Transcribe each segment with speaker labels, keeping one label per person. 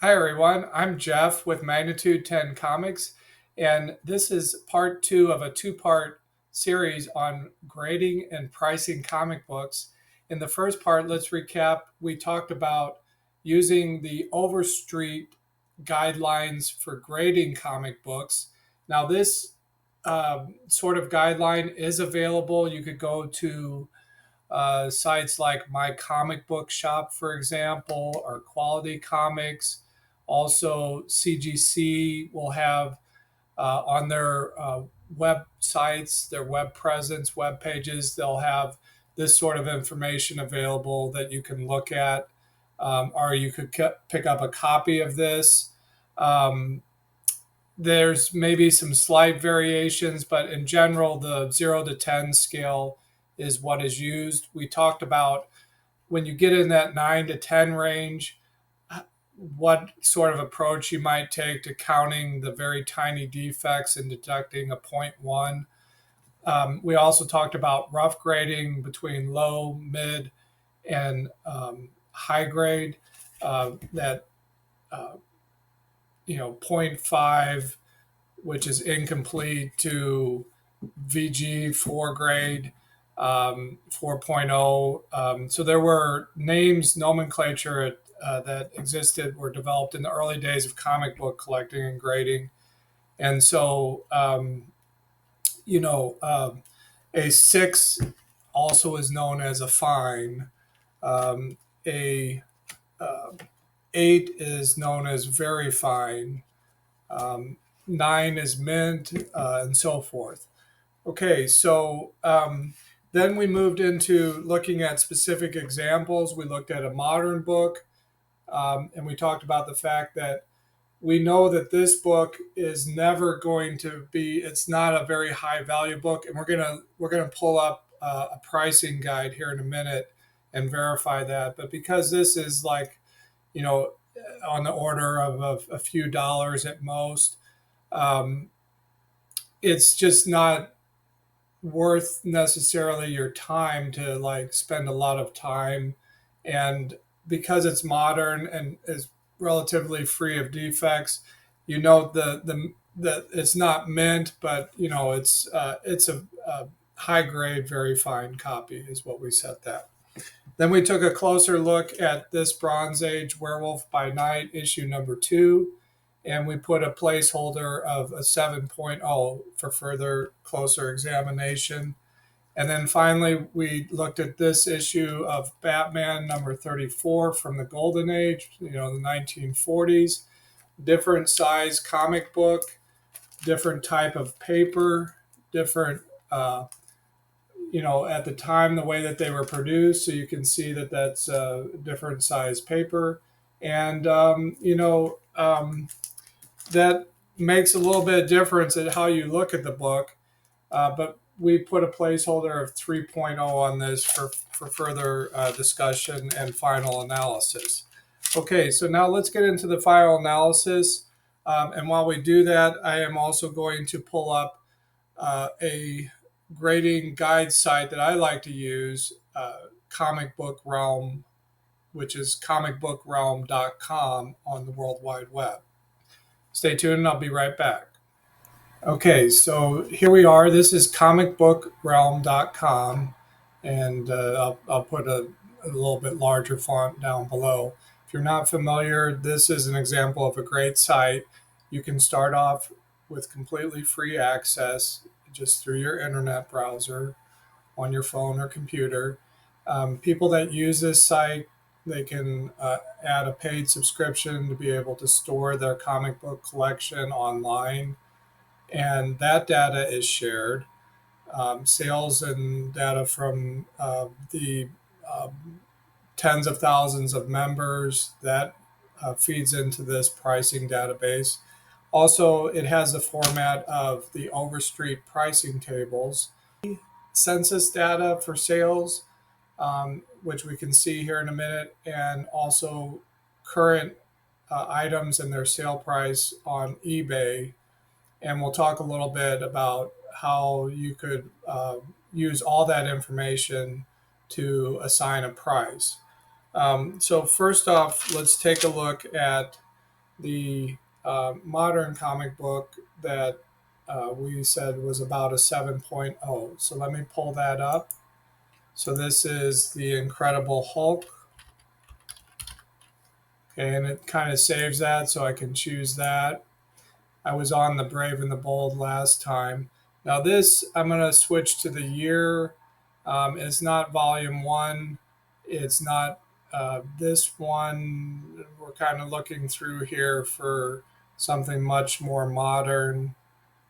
Speaker 1: Hi, everyone. I'm Jeff with Magnitude 10 Comics, and this is part two of a two-part series on grading and pricing comic books. In the first part, let's recap. We talked about using the Overstreet guidelines for grading comic books. Now, this sort of guideline is available. You could go to sites like My Comic Book Shop, for example, or Quality Comics. Also, CGC will have on their websites, their web presence, web pages, they'll have this sort of information available that you can look at, or you could pick up a copy of this. Um, there's maybe some slight variations, but in general, the 0 to 10 scale is what is used. We talked about when you get in that 9 to 10 range, what sort of approach you might take to counting the very tiny defects and detecting a point one. We also talked about rough grading between low, mid, and high grade. That uh, point 0.5, which is incomplete, to VG 4 grade, 4.0. So there were names, nomenclature that existed, were developed in the early days of comic book collecting and grading. And so, you know, a 6 also is known as a fine. A 8 is known as very fine. Um, 9 is mint, and so forth. Okay, so then we moved into looking at specific examples. We looked at a modern book, and we talked about the fact that we know that this book is never going to be. It's not a very high value book, and we're gonna pull up a pricing guide here in a minute and verify that. But because this is like you know on the order of a few dollars at most, um, it's just not worth necessarily your time to like spend a lot of time. And because it's modern and is relatively free of defects, that it's not mint, but it's a high grade very fine copy is what we set that. Then we took a closer look at this Bronze Age Werewolf by Night issue number 2, and we put a placeholder of a 7.0 for further closer examination. And then finally, we looked at this issue of Batman number 34 from the Golden Age, the 1940s. Different size comic book, different type of paper, different, at the time, the way that they were produced. So you can see that that's different size paper. And, that makes a little bit of difference in how you look at the book. But we put a placeholder of 3.0 on this for further discussion and final analysis. Okay, so now let's get into the final analysis. And while we do that, I am also going to pull up a grading guide site that I like to use, Comic Book Realm, which is comicbookrealm.com on the World Wide Web. Stay tuned, and I'll be right back. Okay, so here we are. This is comicbookrealm.com, and I'll put a little bit larger font down below. If you're not familiar, this is an example of a great site. You can start off with completely free access just through your internet browser on your phone or computer. People that use this site, they can add a paid subscription to be able to store their comic book collection online, and that data is shared. Sales and data from the tens of thousands of members that feeds into this pricing database. Also, it has the format of the Overstreet pricing tables, census data for sales, which we can see here in a minute, and also current items and their sale price on eBay. And we'll talk a little bit about how you could use all that information to assign a price. So first off, let's take a look at the modern comic book that we said was about a 7.0. So let me pull that up. So this is the Incredible Hulk. Okay, and it kind of saves that, so I can choose that. I was on the Brave and the Bold last time. Now this, I'm going to switch to the year. It's not volume one. It's not this one. We're kind of looking through here for something much more modern.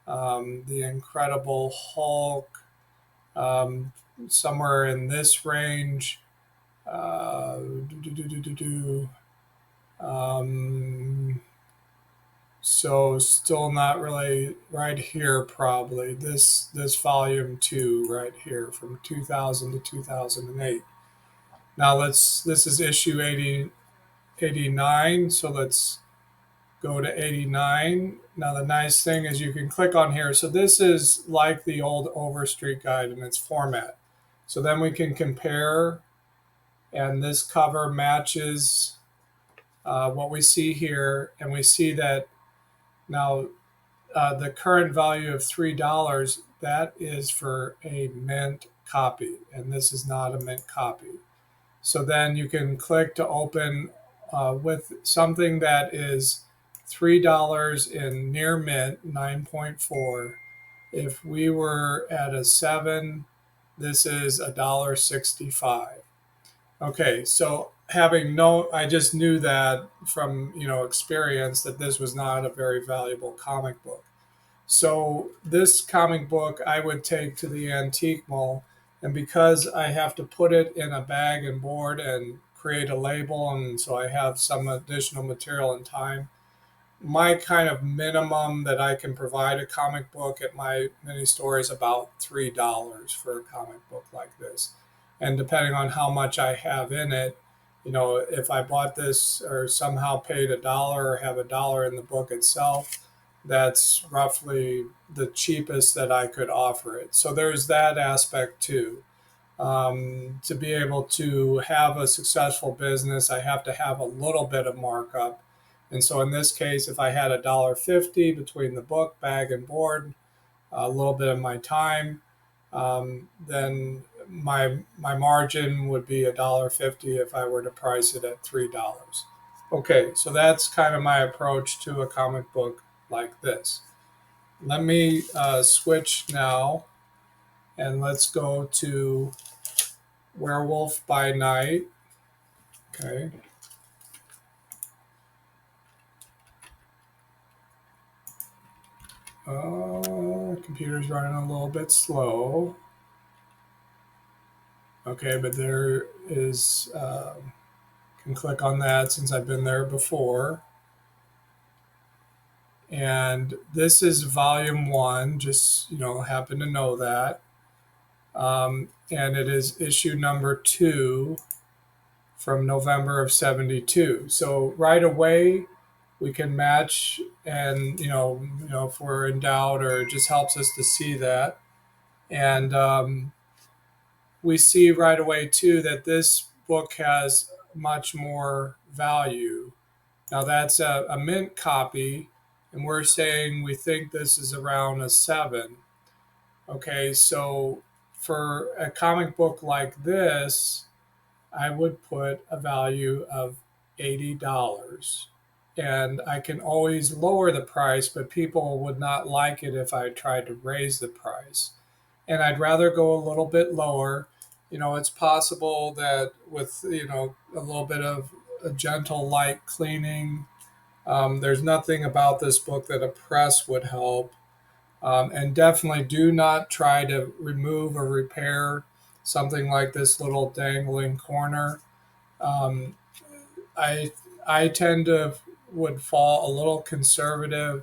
Speaker 1: The Incredible Hulk, um, somewhere in this range. Uh, do, do, do, do, do, do. Um, So still not really right here probably. This volume 2 right here from 2000 to 2008. Now this is issue 89, so let's go to 89. Now the nice thing is you can click on here. So this is like the old Overstreet guide in its format. So then we can compare, and this cover matches what we see here, and we see that now the current value of $3, that is for a mint copy, and this is not a mint copy. So then you can click to open with something that is $3 in near mint 9.4. If we were at a 7, this is $1.65. Okay, so I just knew that from experience that this was not a very valuable comic book. So this comic book I would take to the antique mall, and because I have to put it in a bag and board and create a label, and so I have some additional material and time, my kind of minimum that I can provide a comic book at my mini store is about $3 for a comic book like this. And depending on how much I have in it, if I bought this or somehow paid $1 or have $1 in the book itself, that's roughly the cheapest that I could offer it. So there's that aspect too. To be able to have a successful business, I have to have a little bit of markup. And so in this case, if I had $1.50 between the book, bag, and board, a little bit of my time, then my margin would be $1.50 if I were to price it at $3. Okay, so that's kind of my approach to a comic book like this. Let me switch now, and let's go to Werewolf by Night. Okay. Computer's running a little bit slow. Okay, but there is, can click on that since I've been there before. And this is volume 1, just, happen to know that. And it is issue number 2 from November of 72. So right away, we can match, and if we're in doubt, or it just helps us to see that. And we see right away too that this book has much more value. Now that's a mint copy, and we're saying we think this is around a 7. Okay, so for a comic book like this, I would put a value of $80. And I can always lower the price, but people would not like it if I tried to raise the price. And I'd rather go a little bit lower. It's possible that with, a little bit of a gentle light cleaning, there's nothing about this book that a press would help. And definitely do not try to remove or repair something like this little dangling corner. Um, I I tend to would fall a little conservative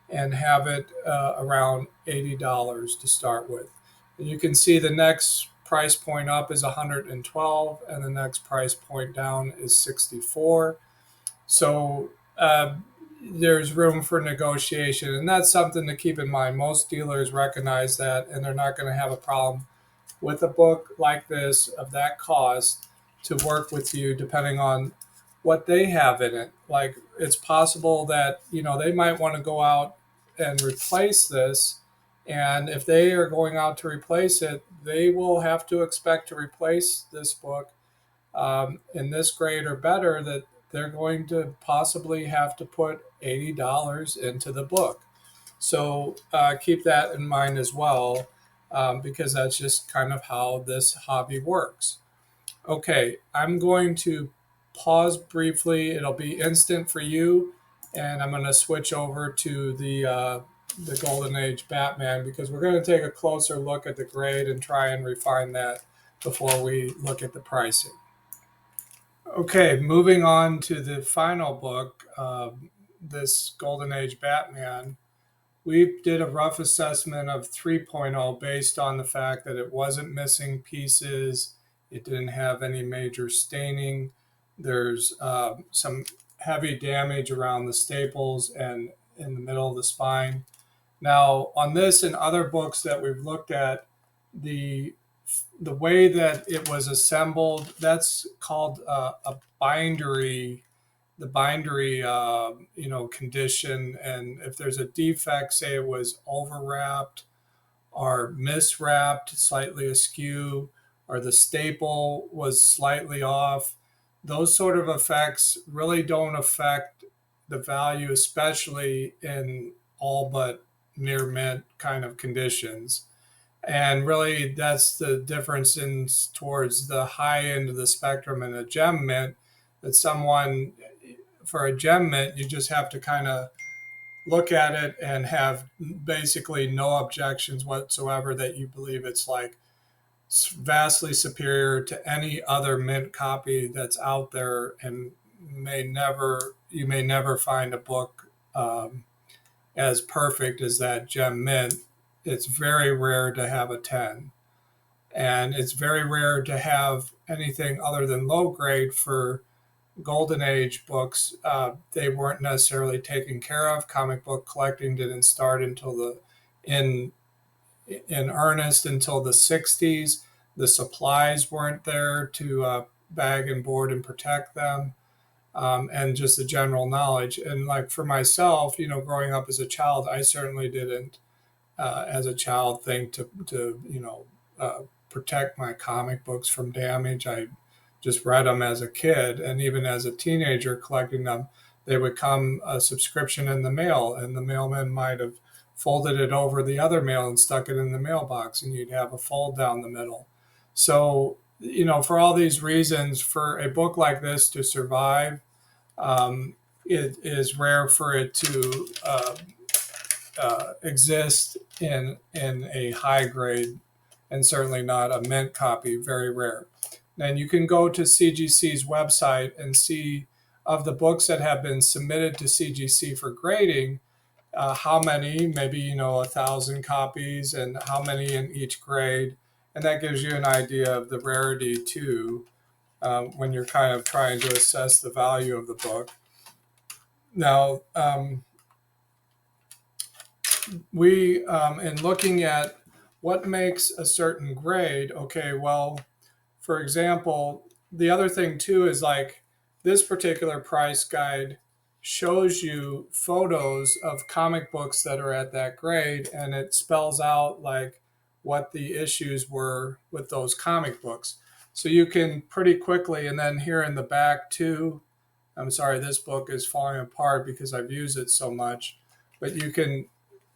Speaker 1: and have it around $80 to start with. And you can see the next price point up is 112, and the next price point down is 64. So there's room for negotiation, and that's something to keep in mind. Most dealers recognize that, and they're not going to have a problem with a book like this of that cost to work with you, depending on what they have in it. Like it's possible that, they might want to go out and replace this. And if they are going out to replace it, they will have to expect to replace this book in this grade or better, that they're going to possibly have to put $80 into the book. So keep that in mind as well, because that's just kind of how this hobby works. Okay, I'm going to pause briefly. It'll be instant for you, and I'm going to switch over to the Golden Age Batman, because we're going to take a closer look at the grade and try and refine that before we look at the pricing. Okay, moving on to the final book, this Golden Age Batman. We did a rough assessment of 3.0 based on the fact that it wasn't missing pieces, it didn't have any major staining, there's some heavy damage around the staples and in the middle of the spine. Now, on this and other books that we've looked at, the way that it was assembled, that's called a bindery, the bindery condition. And if there's a defect, say it was overwrapped or miswrapped, slightly askew, or the staple was slightly off, those sort of effects really don't affect the value, especially in all but near mint kind of conditions. And really, that's the difference in towards the high end of the spectrum in a gem mint. That someone, for a gem mint, you just have to kind of look at it and have basically no objections whatsoever, that you believe it's like vastly superior to any other mint copy that's out there, and you may never find a book as perfect as that gem mint. It's very rare to have a 10, and it's very rare to have anything other than low grade for Golden Age books. They weren't necessarily taken care of. Comic book collecting didn't start until in earnest until the 60s. The supplies weren't there to bag and board and protect them, and just the general knowledge. And like for myself, growing up as a child, I certainly didn't, as a child, think to protect my comic books from damage. I just read them as a kid, and even as a teenager collecting them, they would come a subscription in the mail, and the mailman might have folded it over the other mail and stuck it in the mailbox, and you'd have a fold down the middle. So, for all these reasons, for a book like this to survive, it is rare for it to exist in a high grade, and certainly not a mint copy, very rare. And you can go to CGC's website and see, of the books that have been submitted to CGC for grading, how many, maybe 1,000 copies, and how many in each grade. And that gives you an idea of the rarity too, when you're kind of trying to assess the value of the book. Now, we, in looking at what makes a certain grade, okay, well, for example, the other thing too is like this particular price guide shows you photos of comic books that are at that grade, and it spells out like what the issues were with those comic books. So you can pretty quickly, and then here in the back too, I'm sorry, this book is falling apart because I've used it so much, but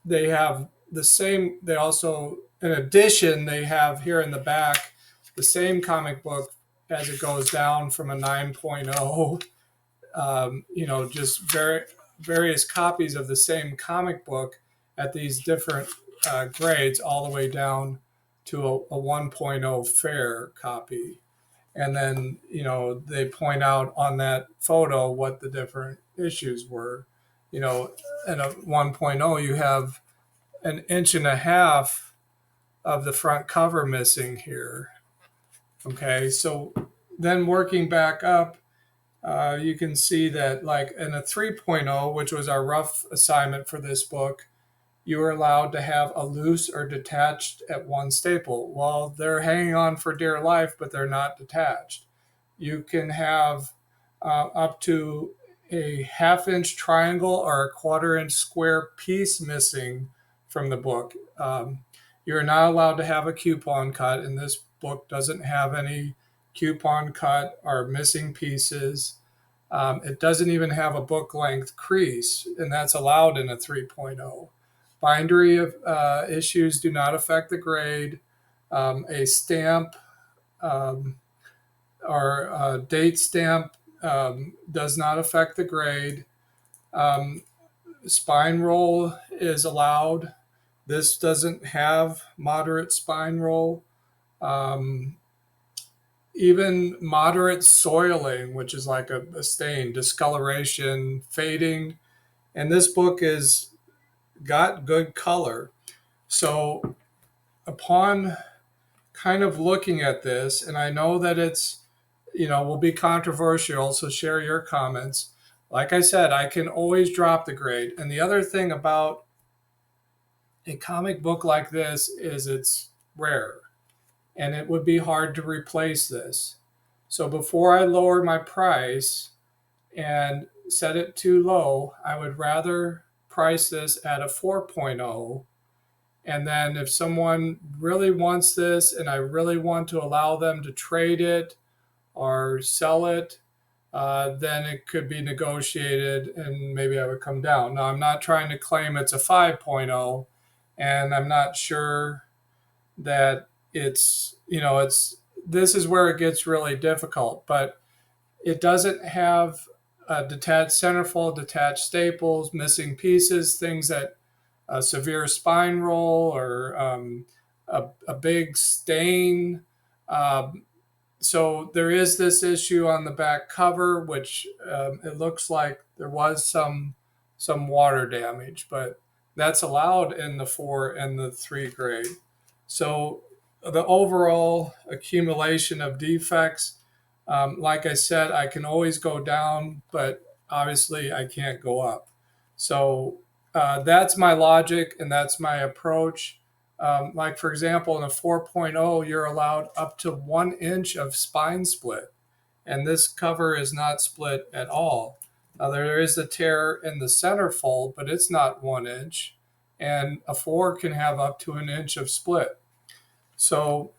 Speaker 1: they have the same, they also, in addition, they have here in the back the same comic book as it goes down from a 9.0, just various copies of the same comic book at these different grades, all the way down to a 1.0 fair copy. And then, they point out on that photo what the different issues were. In a 1.0, you have an inch and a half of the front cover missing here. Okay, so then working back up, you can see that like in a 3.0, which was our rough assignment for this book, you were allowed to have a loose or detached at one staple. Well, they're hanging on for dear life, but they're not detached. You can have up to a half-inch triangle or a quarter-inch square piece missing from the book. You're not allowed to have a coupon cut, and this book doesn't have any coupon cut or missing pieces. It doesn't even have a book length crease, and that's allowed in a 3.0. Bindery issues do not affect the grade. A stamp or a date stamp does not affect the grade. Um, Spine roll is allowed. This doesn't have moderate spine roll. Um, Even moderate soiling, which is like a stain, discoloration, fading, and this book is got good color. So upon kind of looking at this, and I know that it's, will be controversial, so share your comments. Like I said, I can always drop the grade. And the other thing about a comic book like this is it's rare and it would be hard to replace this. So before I lower my price and set it too low, I would rather price this at a 4.0. And then if someone really wants this and I really want to allow them to trade it or sell it, then it could be negotiated and maybe I would come down. Now, I'm not trying to claim it's a 5.0, and I'm not sure that it's this is where it gets really difficult, but it doesn't have a detached centerfold, detached staples, missing pieces, things that a severe spine roll or a big stain. Um, so there is this issue on the back cover, which it looks like there was some water damage, but that's allowed in the 4 and the 3 grade. So the overall accumulation of defects, like I said, I can always go down, but obviously I can't go up. So that's my logic and that's my approach. Like, for example, in a 4.0, you're allowed up to 1 inch of spine split, and this cover is not split at all. Now, there is a tear in the center fold, but it's not 1 inch, and a 4 can have up to an inch of split. So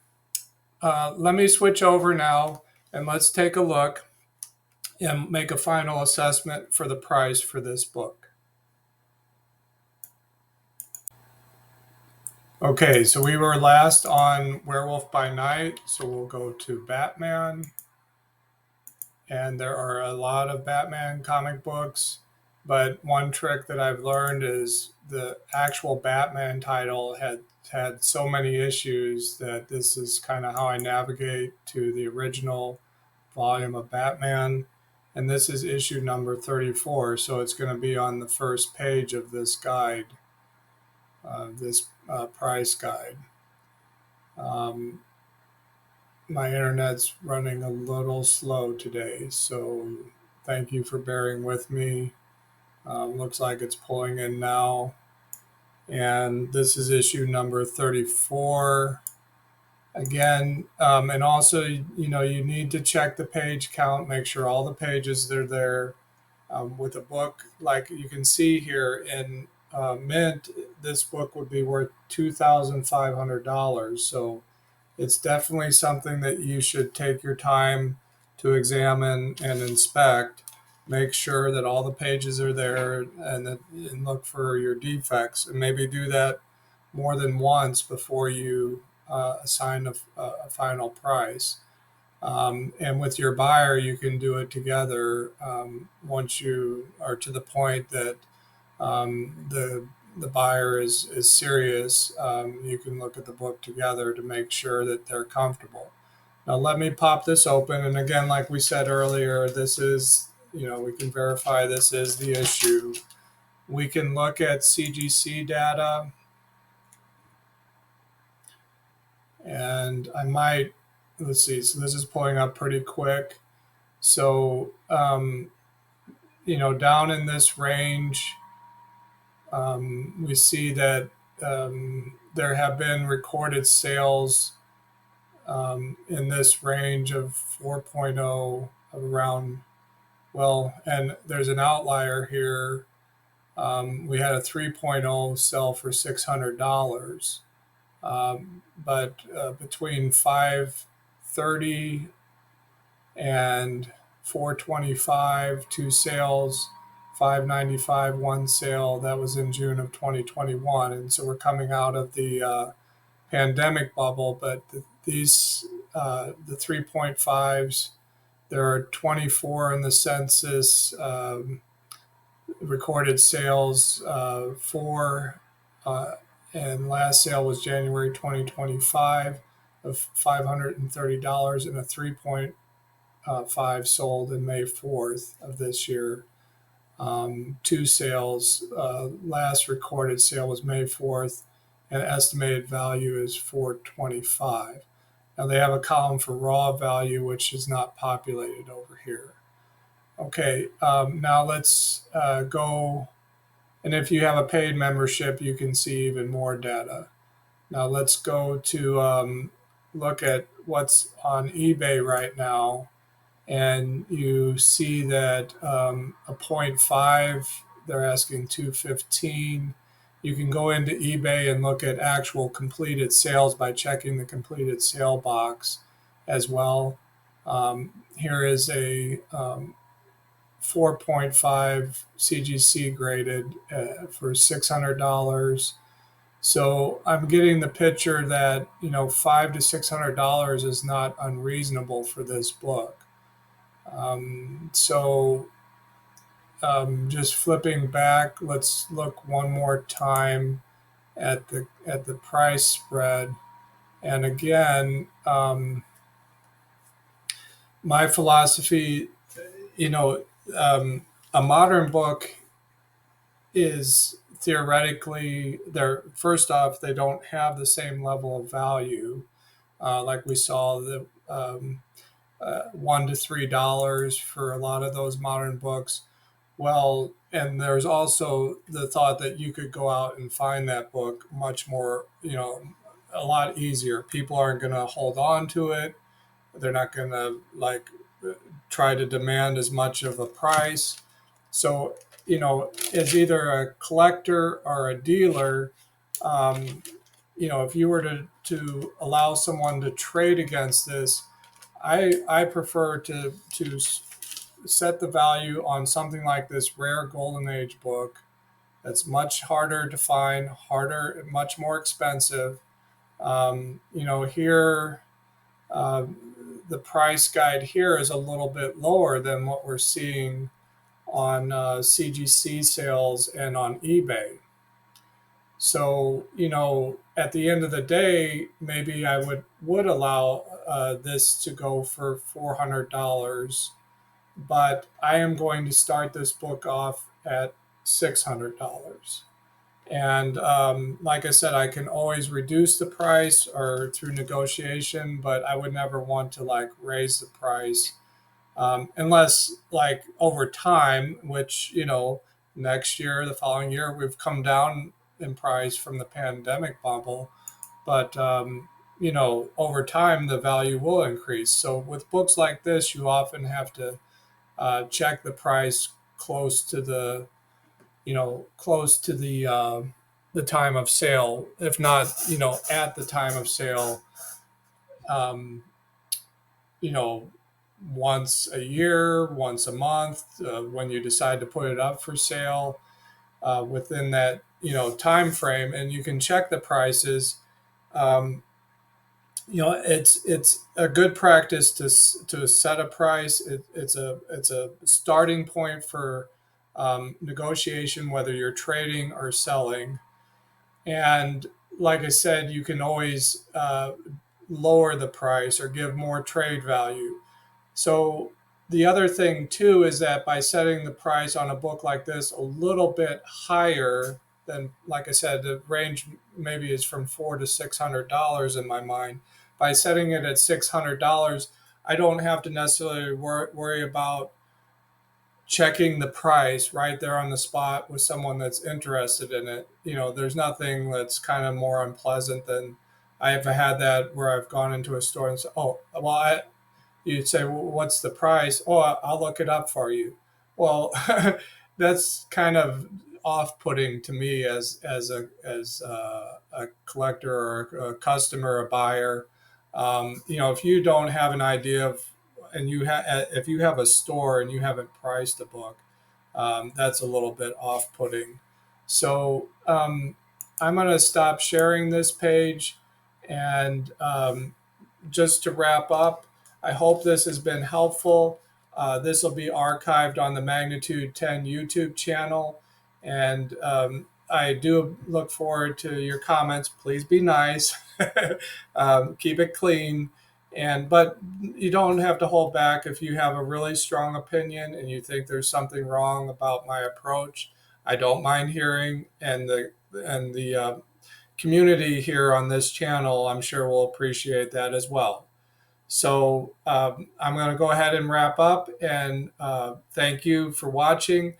Speaker 1: let me switch over now and let's take a look and make a final assessment for the price for this book. Okay, so we were last on Werewolf by Night, so we'll go to Batman. And there are a lot of Batman comic books, but one trick that I've learned is the actual Batman title had so many issues that this is kind of how I navigate to the original volume of Batman. And this is issue number 34, so it's going to be on the first page of this guide, this price guide. My internet's running a little slow today, so thank you for bearing with me. Looks like it's pulling in now. And this is issue number 34. Again, and also, you need to check the page count, make sure all the pages are there. With a book, like you can see here in Mint, this book would be worth $2,500. So it's definitely something that you should take your time to examine and inspect. Make sure that all the pages are there and look for your defects, and maybe do that more than once before you assign a final price. And with your buyer, you can do it together once you are to the point that the buyer is serious. You can look at the book together to make sure that they're comfortable. Now, let me pop this open. And again, like we said earlier, this is, we can verify this is the issue. We can look at CGC data. And I might, let's see, so this is pulling up pretty quick. So, down in this range, we see that there have been recorded sales in this range of 4.0 of around Well, and there's an outlier here. We had a 3.0 sell for $600, but between 530 and 425, two sales, 595, one sale. That was in June of 2021, and so we're coming out of the pandemic bubble. But the 3.5s, there are 24 in the census. Recorded sales for, and last sale was January 2025 of $530, and a 3.5 sold in May 4th of this year. Two sales, last recorded sale was May 4th, and estimated value is 425. Now they have a column for raw value, which is not populated over here. Okay, now let's go, and if you have a paid membership, you can see even more data. Now let's go to look at what's on eBay right now, and you see that a point 0.5, they're asking 215. You can go into eBay and look at actual completed sales by checking the completed sale box as well. Here is a 4.5 CGC graded for $600. So I'm getting the picture that $500 to $600 is not unreasonable for this book. Just flipping back, let's look one more time at the price spread. And again, my philosophy, a modern book is theoretically, they're first off, they don't have the same level of value, like we saw the $1 to $3 for a lot of those modern books. Well, and there's also the thought that you could go out and find that book much more, a lot easier. People aren't going to hold on to it. They're not going to try to demand as much of a price. So, as either a collector or a dealer, if you were to allow someone to trade against this, I prefer to set the value on something like this rare golden age book that's much harder to find, much more expensive. Here, the price guide here is a little bit lower than what we're seeing on CGC sales and on eBay. So, at the end of the day, maybe I would allow this to go for $400, but I am going to start this book off at $600. And like I said, I can always reduce the price or through negotiation, but I would never want to raise the price unless over time, which, next year, the following year, we've come down in price from the pandemic bubble. But, over time, the value will increase. So with books like this, you often have to check the price close to the the time of sale, if not at the time of sale, um, you know once a year, once a month, when you decide to put it up for sale, within that time frame, and you can check the prices. um, it's a good practice to set a price. It's a starting point for negotiation, whether you're trading or selling. And like I said, you can always lower the price or give more trade value. So the other thing too is that by setting the price on a book like this a little bit higher than, like I said, the range maybe is from $400 to $600 in my mind. By setting it at $600, I don't have to necessarily worry about checking the price right there on the spot with someone that's interested in it. There's nothing that's kind of more unpleasant than I have had that where I've gone into a store and said, "Oh, well, you'd say, well, what's the price? Oh, I'll look it up for you." Well, that's kind of off-putting to me as a collector or a customer, a buyer. If you don't have an idea of, and if you have a store and you haven't priced a book, that's a little bit off-putting. So I'm going to stop sharing this page, and just to wrap up, I hope this has been helpful. This will be archived on the Magnitude 10 YouTube channel. And I do look forward to your comments. Please be nice, keep it clean. But you don't have to hold back if you have a really strong opinion and you think there's something wrong about my approach. I don't mind hearing, and the community here on this channel, I'm sure will appreciate that as well. So I'm going to go ahead and wrap up, and thank you for watching.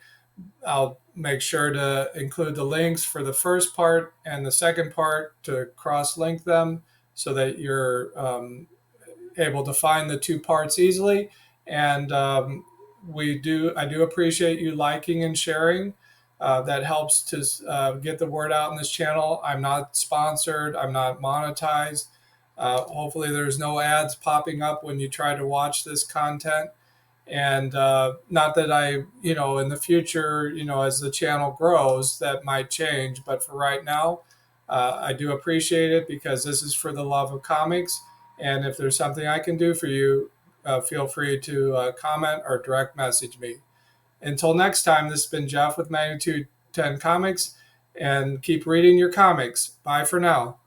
Speaker 1: I'll make sure to include the links for the first part and the second part to cross-link them so that you're able to find the two parts easily. And I do appreciate you liking and sharing. That helps to get the word out in this channel. I'm not sponsored. I'm not monetized. Hopefully, there's no ads popping up when you try to watch this content. And not that in the future, as the channel grows, that might change. But for right now, I do appreciate it because this is for the love of comics. And if there's something I can do for you, feel free to comment or direct message me. Until next time, this has been Jeff with Magnitude 10 Comics, and keep reading your comics. Bye for now.